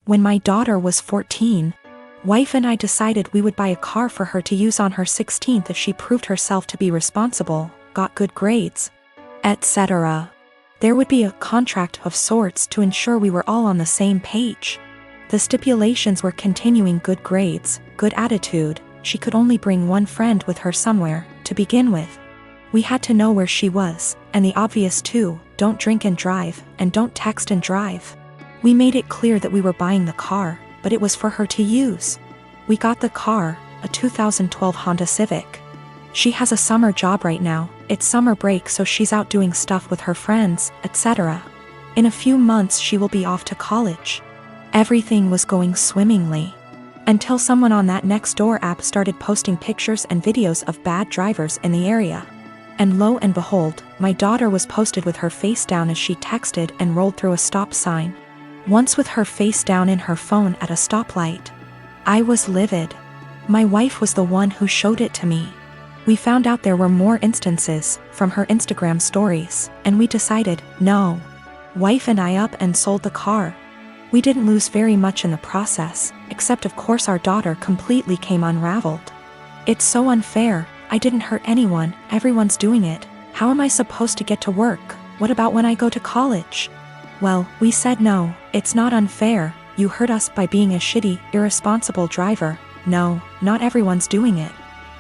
When my daughter was 14, wife and I decided we would buy a car for her to use on her 16th if she proved herself to be responsible, got good grades, etc. There would be a contract of sorts to ensure we were all on the same page. The stipulations were continuing good grades, good attitude, she could only bring one friend with her somewhere, to begin with. We had to know where she was, and the obvious too, don't drink and drive, and don't text and drive. We made it clear that we were buying the car, but it was for her to use. We got the car, a 2012 Honda Civic. She has a summer job right now, it's summer break so she's out doing stuff with her friends, etc. In a few months she will be off to college. Everything was going swimmingly. Until someone on that Nextdoor app started posting pictures and videos of bad drivers in the area. And lo and behold, my daughter was posted with her face down as she texted and rolled through a stop sign. Once with her face down in her phone at a stoplight. I was livid. My wife was the one who showed it to me. We found out there were more instances from her Instagram stories, and we decided, no. Wife and I up and sold the car. We didn't lose very much in the process, except of course our daughter completely came unraveled. It's so unfair, I didn't hurt anyone, everyone's doing it. How am I supposed to get to work? What about when I go to college? Well, we said no, it's not unfair, you hurt us by being a shitty, irresponsible driver. No, not everyone's doing it.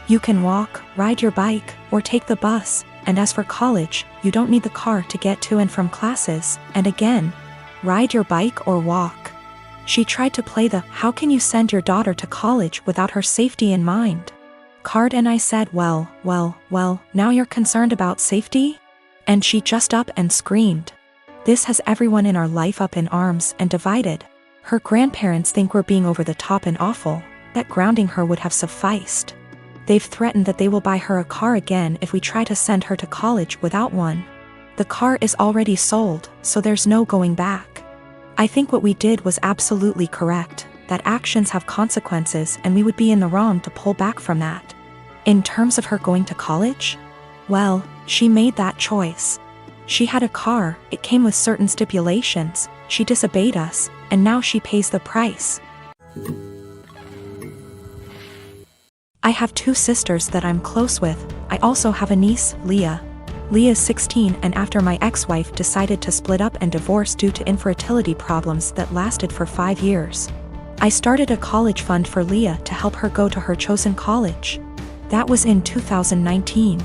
You can walk, ride your bike, or take the bus, and as for college, you don't need the car to get to and from classes, and again, ride your bike or walk. She tried to play the "how can you send your daughter to college without her safety in mind?" card, and I said, well, now you're concerned about safety? And she just up and screamed. This has everyone in our life up in arms and divided. Her grandparents think we're being over the top and awful, that grounding her would have sufficed. They've threatened that they will buy her a car again if we try to send her to college without one. The car is already sold, so there's no going back. I think what we did was absolutely correct, that actions have consequences and we would be in the wrong to pull back from that. In terms of her going to college? Well, she made that choice. She had a car, it came with certain stipulations, she disobeyed us, and now she pays the price. I have two sisters that I'm close with. I also have a niece, Leah. Leah's 16 and after my ex-wife decided to split up and divorce due to infertility problems that lasted for 5 years. I started a college fund for Leah to help her go to her chosen college. That was in 2019.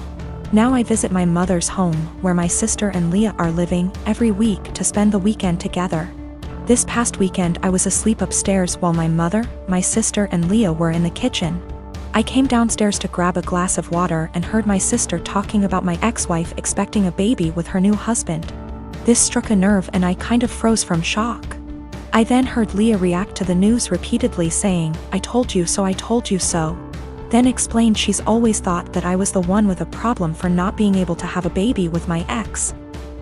Now I visit my mother's home, where my sister and Leah are living, every week to spend the weekend together. This past weekend I was asleep upstairs while my mother, my sister and Leah were in the kitchen. I came downstairs to grab a glass of water and heard my sister talking about my ex-wife expecting a baby with her new husband. This struck a nerve and I kind of froze from shock. I then heard Leah react to the news repeatedly saying, "I told you so, I told you so." Then explained she's always thought that I was the one with a problem for not being able to have a baby with my ex.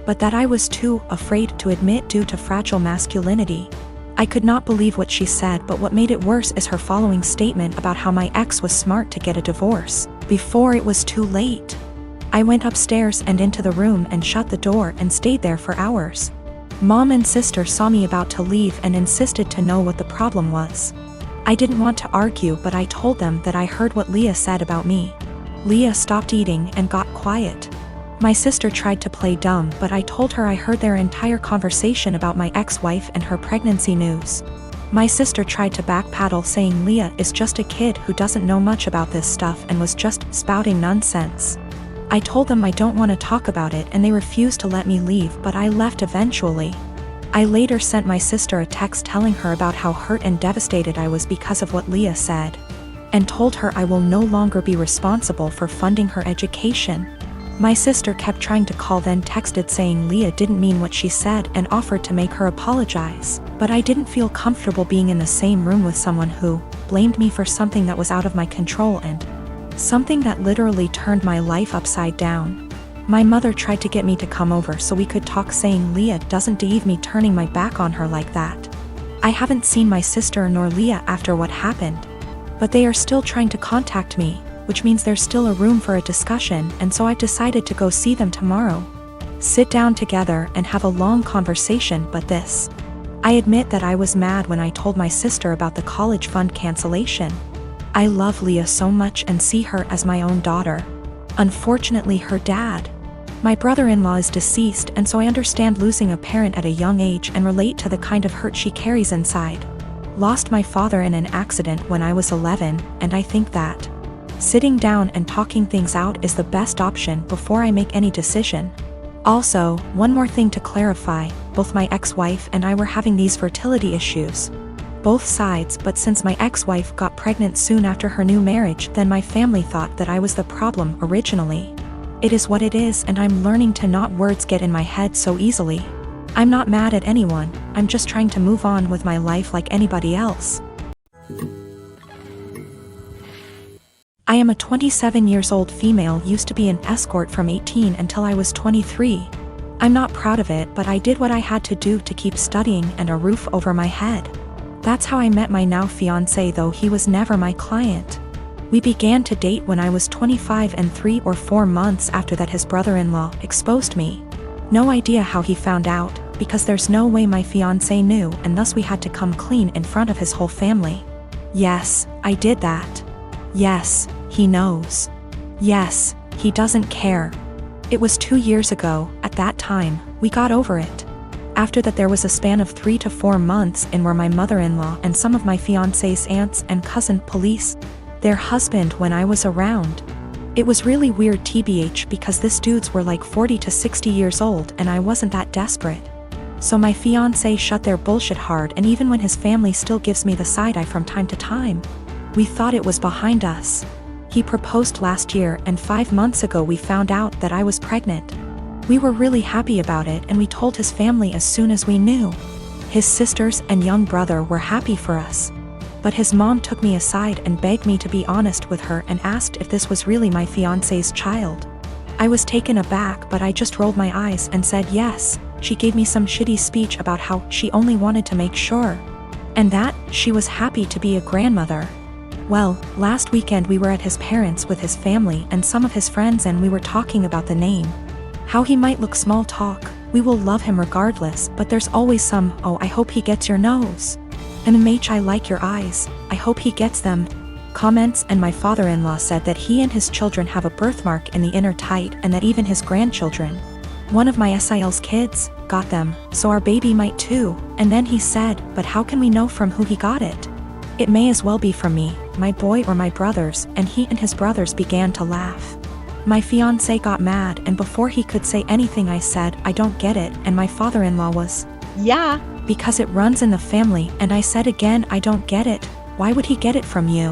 But that I was too afraid to admit due to fragile masculinity. I could not believe what she said, but what made it worse is her following statement about how my ex was smart to get a divorce, before it was too late. I went upstairs and into the room and shut the door and stayed there for hours. Mom and sister saw me about to leave and insisted to know what the problem was. I didn't want to argue, but I told them that I heard what Leah said about me. Leah stopped eating and got quiet. My sister tried to play dumb, but I told her I heard their entire conversation about my ex-wife and her pregnancy news. My sister tried to backpedal, saying Leah is just a kid who doesn't know much about this stuff and was just spouting nonsense. I told them I don't want to talk about it and they refused to let me leave, but I left eventually. I later sent my sister a text telling her about how hurt and devastated I was because of what Leah said, and told her I will no longer be responsible for funding her education. My sister kept trying to call, then texted saying Leah didn't mean what she said and offered to make her apologize, but I didn't feel comfortable being in the same room with someone who blamed me for something that was out of my control and something that literally turned my life upside down. My mother tried to get me to come over so we could talk, saying Leah doesn't deserve me turning my back on her like that. I haven't seen my sister nor Leah after what happened, but they are still trying to contact me, which means there's still a room for a discussion, and so I've decided to go see them tomorrow. Sit down together and have a long conversation, but this I admit that I was mad when I told my sister about the college fund cancellation. I love Leah so much and see her as my own daughter. Unfortunately, her dad. My brother-in-law is deceased, and so I understand losing a parent at a young age and relate to the kind of hurt she carries inside. Lost my father in an accident when I was 11, and I think that sitting down and talking things out is the best option before I make any decision. Also, one more thing to clarify, both my ex-wife and I were having these fertility issues. Both sides, but since my ex-wife got pregnant soon after her new marriage, then my family thought that I was the problem originally. It is what it is, and I'm learning to not words get in my head so easily. I'm not mad at anyone, I'm just trying to move on with my life like anybody else. I am a 27 years old female, used to be an escort from 18 until I was 23. I'm not proud of it, but I did what I had to do to keep studying and a roof over my head. That's how I met my now fiancé, though he was never my client. We began to date when I was 25, and 3 or 4 months after that his brother-in-law exposed me. No idea how he found out, because there's no way my fiancé knew, and thus we had to come clean in front of his whole family. Yes, I did that. Yes, he knows. Yes, he doesn't care. It was 2 years ago. At that time, we got over it. After that there was a span of 3 to 4 months in where my mother-in-law and some of my fiancé's aunts and cousin police their husband when I was around. It was really weird tbh, because this dudes were like 40 to 60 years old and I wasn't that desperate. So my fiancé shut their bullshit hard, and even when his family still gives me the side eye from time to time. We thought it was behind us. He proposed last year, and 5 months ago we found out that I was pregnant. We were really happy about it, and we told his family as soon as we knew. His sisters and young brother were happy for us. But his mom took me aside and begged me to be honest with her and asked if this was really my fiancé's child. I was taken aback, but I just rolled my eyes and said yes. She gave me some shitty speech about how she only wanted to make sure. And that she was happy to be a grandmother. Well, last weekend we were at his parents' with his family and some of his friends, and we were talking about the name. How he might look, small talk, we will love him regardless, but there's always some, oh, I hope he gets your nose. MMH, I like your eyes, I hope he gets them comments. And my father-in-law said that he and his children have a birthmark in the inner tite, and that even his grandchildren, one of my SIL's kids, got them, so our baby might too. And then he said, but how can we know from who he got it? It may as well be from me, my boy, or my brothers. And he and his brothers began to laugh. My fiancé got mad, and before he could say anything I said, I don't get it, and my father-in-law was, yeah, because it runs in the family. And I said again, I don't get it, why would he get it from you?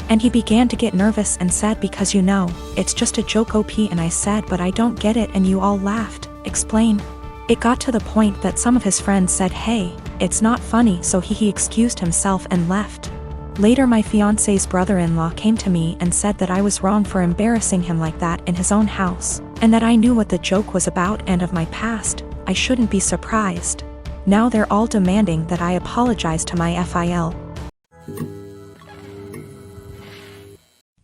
And he began to get nervous and said, because you know, it's just a joke OP. And I said, but I don't get it, and you all laughed. Explain. It got to the point that some of his friends said, hey, it's not funny, so he excused himself and left. Later my fiancé's brother-in-law came to me and said that I was wrong for embarrassing him like that in his own house, and that I knew what the joke was about and of my past. I shouldn't be surprised. Now they're all demanding that I apologize to my FIL.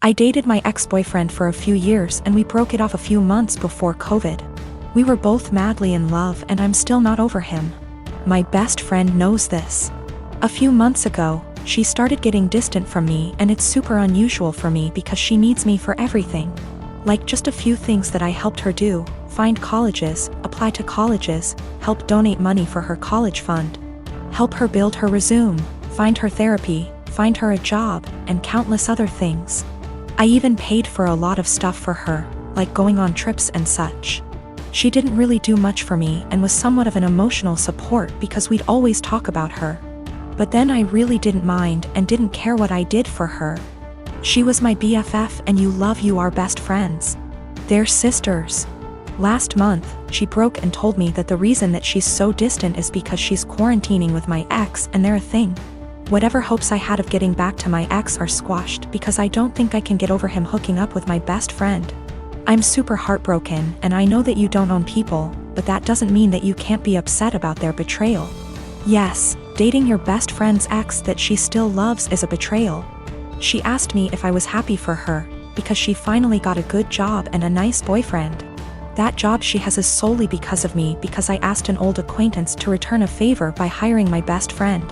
I dated my ex-boyfriend for a few years, and we broke it off a few months before COVID. We were both madly in love, and I'm still not over him. My best friend knows this. A few months ago, she started getting distant from me, and it's super unusual for me because she needs me for everything. Like just a few things that I helped her do: find colleges, apply to colleges, help donate money for her college fund, help her build her resume, find her therapy, find her a job, and countless other things. I even paid for a lot of stuff for her, like going on trips and such. She didn't really do much for me and was somewhat of an emotional support because we'd always talk about her. But then I really didn't mind and didn't care what I did for her. She was my BFF, and you are best friends. They're sisters. Last month, she broke and told me that the reason that she's so distant is because she's quarantining with my ex, and they're a thing. Whatever hopes I had of getting back to my ex are squashed because I don't think I can get over him hooking up with my best friend. I'm super heartbroken, and I know that you don't own people, but that doesn't mean that you can't be upset about their betrayal. Yes, dating your best friend's ex that she still loves is a betrayal. She asked me if I was happy for her, because she finally got a good job and a nice boyfriend. That job she has is solely because of me, because I asked an old acquaintance to return a favor by hiring my best friend.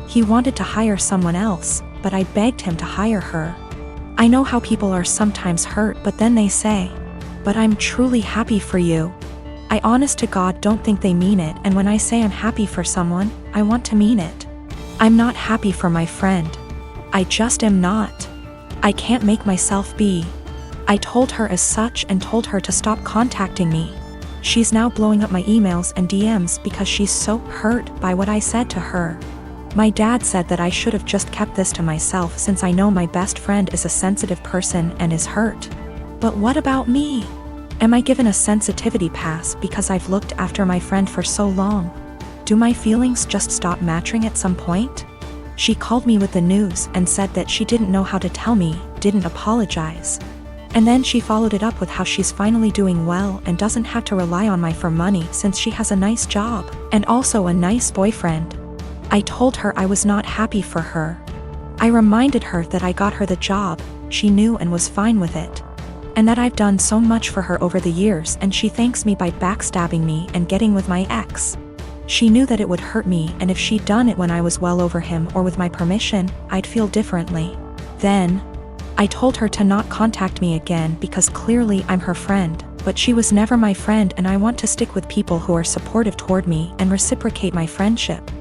He wanted to hire someone else, but I begged him to hire her. I know how people are sometimes hurt, but then they say, "But I'm truly happy for you." I honest to God don't think they mean it, and when I say I'm happy for someone, I want to mean it. I'm not happy for my friend. I just am not. I can't make myself be. I told her as such and told her to stop contacting me. She's now blowing up my emails and DMs because she's so hurt by what I said to her. My dad said that I should have just kept this to myself since I know my best friend is a sensitive person and is hurt. But what about me? Am I given a sensitivity pass because I've looked after my friend for so long? Do my feelings just stop matching at some point? She called me with the news and said that she didn't know how to tell me, didn't apologize. And then she followed it up with how she's finally doing well and doesn't have to rely on me for money since she has a nice job and also a nice boyfriend. I told her I was not happy for her. I reminded her that I got her the job, she knew and was fine with it. And that I've done so much for her over the years, and she thanks me by backstabbing me and getting with my ex. She knew that it would hurt me, and if she'd done it when I was well over him or with my permission, I'd feel differently. Then, I told her to not contact me again because clearly I'm her friend, but she was never my friend, and I want to stick with people who are supportive toward me and reciprocate my friendship.